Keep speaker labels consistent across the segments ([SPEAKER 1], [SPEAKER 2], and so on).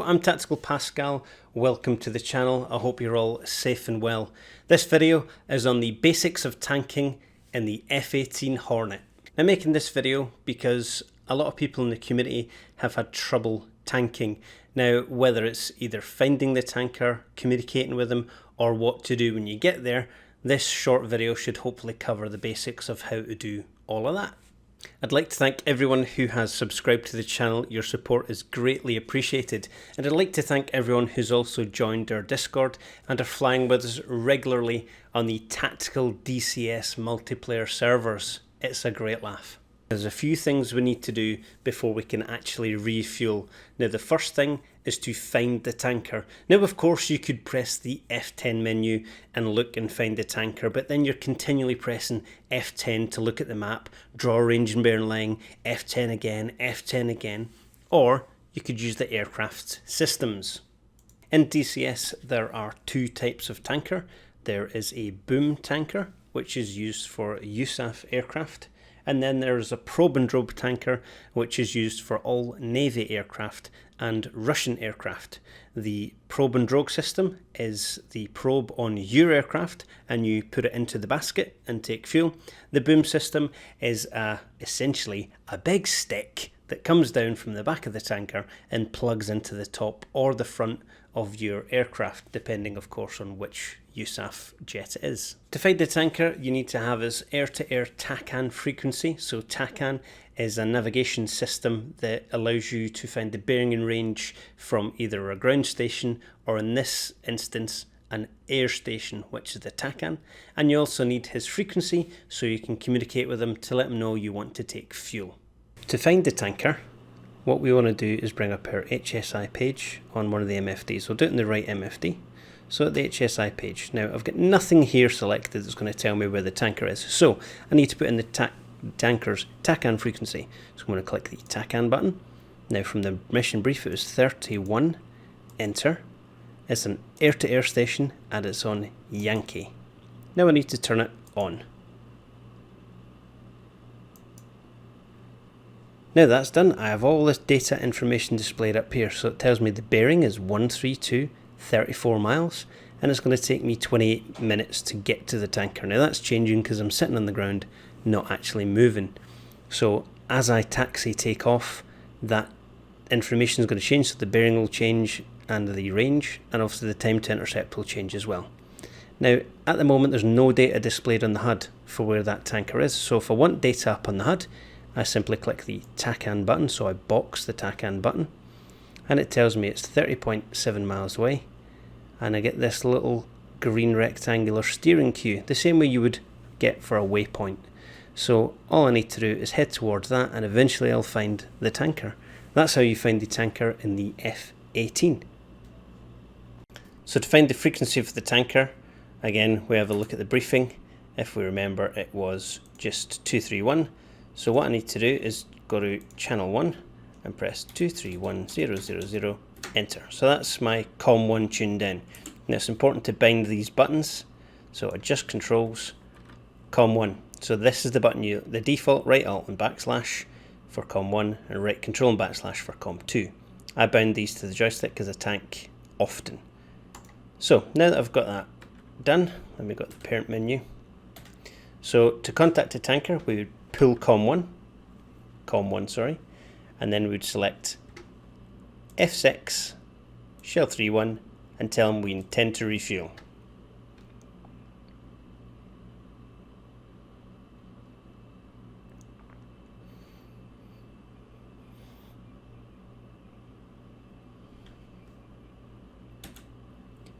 [SPEAKER 1] I'm Tactical Pascal. Welcome to the channel. I hope you're all safe and well. This video is on the basics of tanking in the F-18 Hornet. I'm making this video because a lot of people in the community have had trouble tanking. Now, whether it's either finding the tanker, communicating with them, or what to do when you get there, this short video should hopefully cover the basics of how to do all of that. I'd like to thank everyone who has subscribed to the channel. Your support is greatly appreciated. And I'd like to thank everyone who's also joined our Discord and are flying with us regularly on the Tactical DCS multiplayer servers. It's a great laugh. There's a few things we need to do before we can actually refuel. Now, the first thing is to find the tanker. Now, of course, you could press the F10 menu and look and find the tanker, but then you're continually pressing F10 to look at the map, draw a range and bearing line, F10 again, or you could use the aircraft systems. In DCS, there are two types of tanker. There is a boom tanker, which is used for USAF aircraft. And then there's a probe and drogue tanker, which is used for all Navy aircraft and Russian aircraft. The probe and drogue system is the probe on your aircraft and you put it into the basket and take fuel. The boom system is essentially a big stick that comes down from the back of the tanker and plugs into the top or the front of your aircraft, depending of course on which USAF jet it is. To find the tanker, you need to have his air-to-air TACAN frequency. So TACAN is a navigation system that allows you to find the bearing and range from either a ground station or, in this instance, an air station, which is the TACAN. And you also need his frequency so you can communicate with him to let him know you want to take fuel. To find the tanker, what we want to do is bring up our HSI page on one of the MFDs. We'll do it in the right MFD. So at the HSI page. Now, I've got nothing here selected that's going to tell me where the tanker is. So I need to put in the tanker's TACAN frequency. So I'm going to click the TACAN button. Now, from the mission brief, it was 31. Enter. It's an air-to-air station and it's on Yankee. Now I need to turn it on. Now that's done, I have all this data information displayed up here. So it tells me the bearing is 132.34 miles and it's going to take me 28 minutes to get to the tanker. Now that's changing because I'm sitting on the ground, not actually moving. So as I taxi take off, that information is going to change, so the bearing will change and the range, and obviously the time to intercept will change as well. Now at the moment there's no data displayed on the HUD for where that tanker is. So if I want data up on the HUD, I simply click the TACAN button, so I box the TACAN button, and it tells me it's 30.7 miles away, and I get this little green rectangular steering cue, the same way you would get for a waypoint. So all I need to do is head towards that, and eventually I'll find the tanker. That's how you find the tanker in the F-18. So to find the frequency of the tanker, again we have a look at the briefing. If we remember, it was just 231. So what I need to do is go to channel 1 and press 231000, enter. So that's my COM1 tuned in. Now it's important to bind these buttons. So adjust controls, COM1. So this is the button the default right alt and backslash for COM1 and right control and backslash for COM2. I bound these to the joystick because I tank often. So now that I've got that done, let me go to the parent menu. So to contact a tanker, we would pull COM1, and then we'd select F6, Shell 31, and tell them we intend to refuel.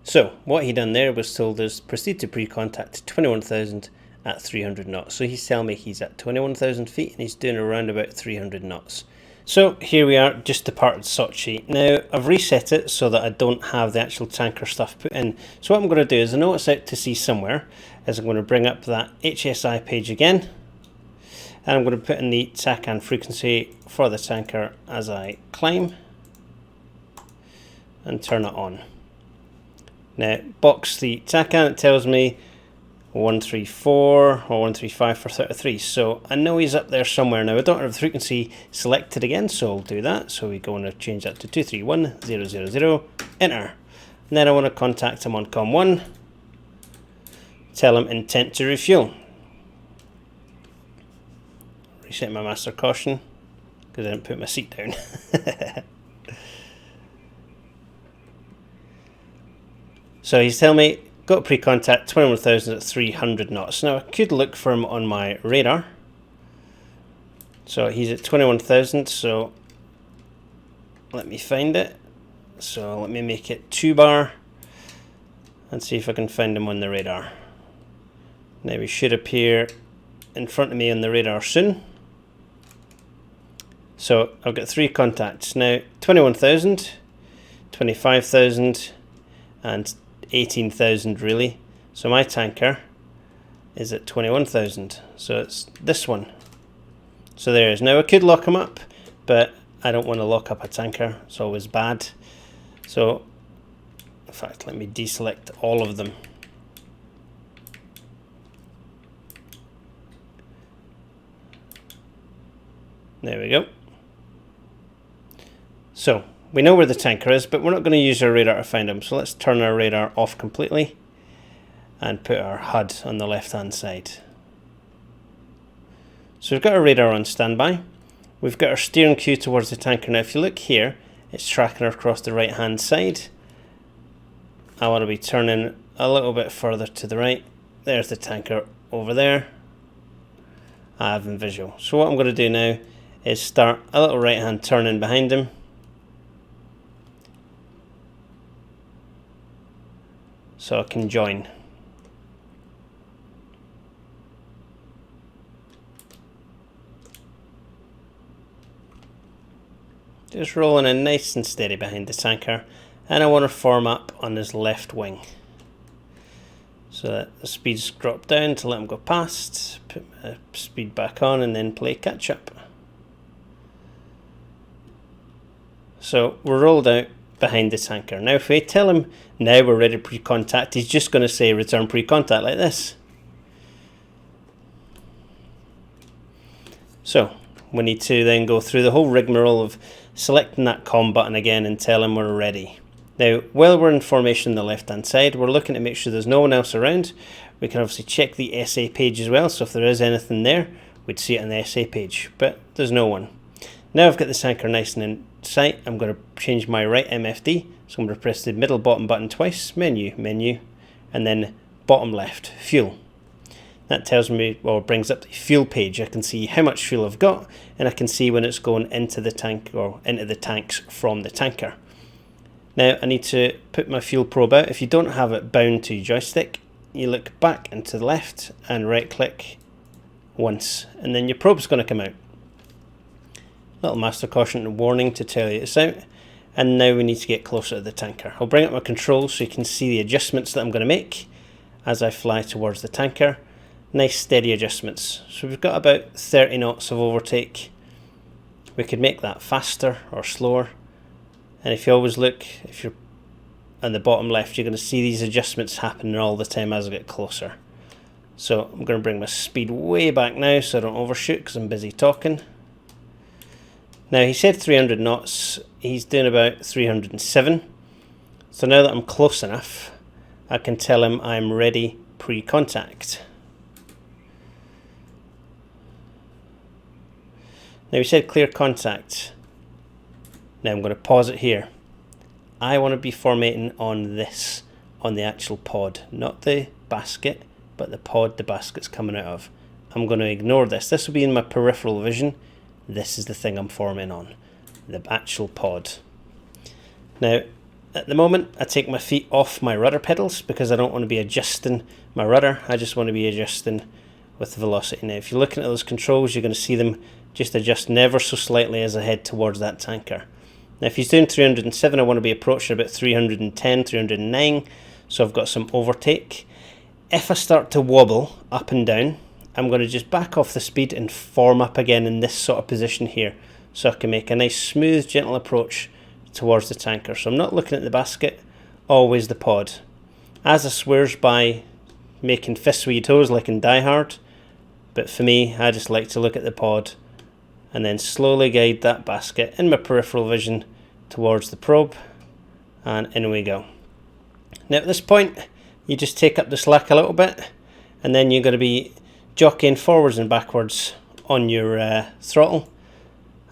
[SPEAKER 1] So what he done there was told us proceed to pre-contact 21,000 at 300 knots. So he's telling me he's at 21,000 feet and he's doing around about 300 knots. So here we are, just departed Sochi. Now I've reset it so that I don't have the actual tanker stuff put in. So what I'm going to do is, I know it's out to sea somewhere, is I'm going to bring up that HSI page again, and I'm going to put in the TACAN frequency for the tanker as I climb and turn it on. Now box the TACAN, it tells me 134 or 135 for 33. So I know he's up there somewhere now. I don't have the frequency selected again, so I'll do that. So we go and change that to 231000, enter. And then I want to contact him on COM 1, tell him intent to refuel. Reset my master caution because I didn't put my seat down. So he's telling me, got pre-contact 21,000 at 300 knots. Now I could look for him on my radar. So he's at 21,000, so let me find it. So let me make it 2 bar and see if I can find him on the radar. Now he should appear in front of me on the radar soon. So I've got 3 contacts now, 21,000, 25,000 and 18,000 really. So my tanker is at 21,000, so it's this one. So there it is. Now I could lock him up, but I don't want to lock up a tanker, it's always bad. So in fact, let me deselect all of them. There we go. So we know where the tanker is, but we're not going to use our radar to find him. So let's turn our radar off completely and put our HUD on the left hand side. So we've got our radar on standby. We've got our steering cue towards the tanker. Now if you look here, it's tracking across the right hand side. I want to be turning a little bit further to the right. There's the tanker over there. I have him visual. So what I'm going to do now is start a little right hand turn in behind him. So I can join. Just rolling in nice and steady behind the tanker, and I want to form up on his left wing so that the speeds drop down to let him go past, put my speed back on and then play catch up. So we're rolled out behind the tanker. Now if we tell him now we're ready to pre-contact, he's just going to say return pre-contact like this. So we need to then go through the whole rigmarole of selecting that COM button again and tell him we're ready. Now while we're in formation on the left hand side, we're looking to make sure there's no one else around. We can obviously check the SA page as well, so if there is anything there we'd see it on the SA page, but there's no one. Now I've got the tanker nice and in sight, I'm going to change my right MFD, so I'm going to press the middle bottom button twice, menu, and then bottom left, fuel. That tells me, or brings up the fuel page. I can see how much fuel I've got, and I can see when it's going into the tank or into the tanks from the tanker. Now I need to put my fuel probe out. If you don't have it bound to your joystick, you look back and to the left and right click once, and then your probe's going to come out. Little master caution and warning to tell you it's out. And now we need to get closer to the tanker. I'll bring up my controls so you can see the adjustments that I'm going to make as I fly towards the tanker. Nice steady adjustments. So we've got about 30 knots of overtake. We could make that faster or slower. And if you always look, if you're on the bottom left, you're going to see these adjustments happening all the time as I get closer. So I'm going to bring my speed way back now so I don't overshoot because I'm busy talking. Now he said 300 knots, he's doing about 307. So now that I'm close enough, I can tell him I'm ready pre-contact. Now he said clear contact. Now I'm going to pause it here. I want to be formatting on this, on the actual pod, not the basket, but the pod the basket's coming out of. I'm going to ignore this. This will be in my peripheral vision. This is the thing I'm forming on, the actual pod. Now, at the moment, I take my feet off my rudder pedals because I don't want to be adjusting my rudder. I just want to be adjusting with the velocity. Now, if you're looking at those controls, you're going to see them just adjust ever so slightly as I head towards that tanker. Now, if he's doing 307, I want to be approaching about 310, 309, so I've got some overtake. If I start to wobble up and down, I'm going to just back off the speed and form up again in this sort of position here, so I can make a nice smooth gentle approach towards the tanker. So I'm not looking at the basket, always the pod. As I swears by making fists with your toes like in Die Hard, but for me, I just like to look at the pod and then slowly guide that basket in my peripheral vision towards the probe, and in we go. Now at this point, you just take up the slack a little bit, and then you're going to be jockeying forwards and backwards on your throttle,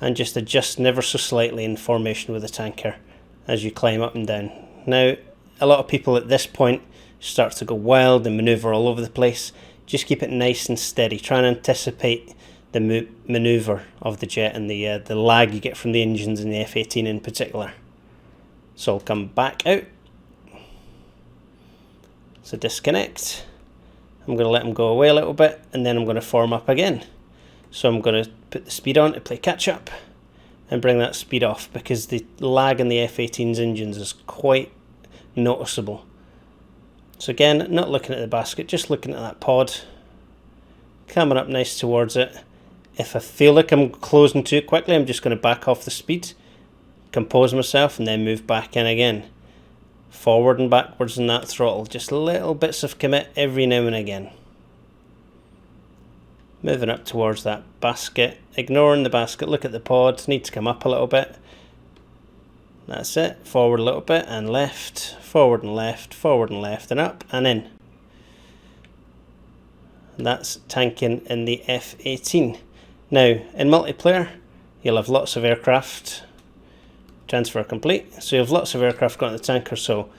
[SPEAKER 1] and just adjust ever so slightly in formation with the tanker as you climb up and down. Now, a lot of people at this point start to go wild and maneuver all over the place. Just keep it nice and steady. Try and anticipate the maneuver of the jet and the lag you get from the engines in the F-18 in particular. So I'll come back out. So disconnect. I'm going to let them go away a little bit, and then I'm going to form up again. So I'm going to put the speed on to play catch up and bring that speed off, because the lag in the F-18's engines is quite noticeable. So again, not looking at the basket, just looking at that pod, coming up nice towards it. If I feel like I'm closing too quickly, I'm just going to back off the speed, compose myself, and then move back in again. Forward and backwards in that throttle, just little bits of commit every now and again. Moving up towards that basket, ignoring the basket, look at the pod, need to come up a little bit. That's it, forward a little bit and left, forward and left and up and in. And that's tanking in the F-18. Now, in multiplayer, you'll have lots of aircraft. Transfer complete. So you have lots of aircraft going to the tanker, so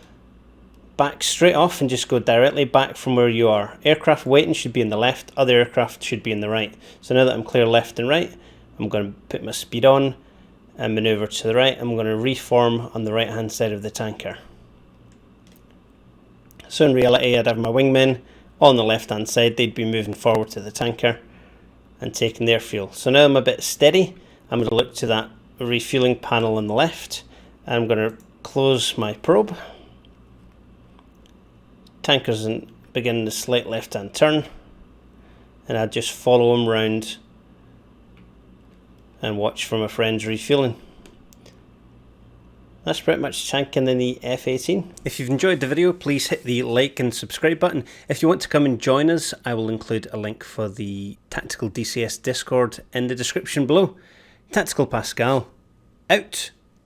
[SPEAKER 1] back straight off and just go directly back from where you are. Aircraft waiting should be in the left, other aircraft should be in the right. So now that I'm clear left and right, I'm going to put my speed on and maneuver to the right. I'm going to reform on the right hand side of the tanker. So in reality, I'd have my wingmen on the left hand side, they'd be moving forward to the tanker and taking their fuel. So now I'm a bit steady, I'm going to look to that refueling panel on the left, and I'm going to close my probe. Tanker's beginning the slight left hand turn, and I just follow him round and watch for my friends refueling. That's pretty much tanking in the F-18. If you've enjoyed the video, please hit the like and subscribe button. If you want to come and join us, I will include a link for the Tactical DCS Discord in the description below. Tactical Pascal, out.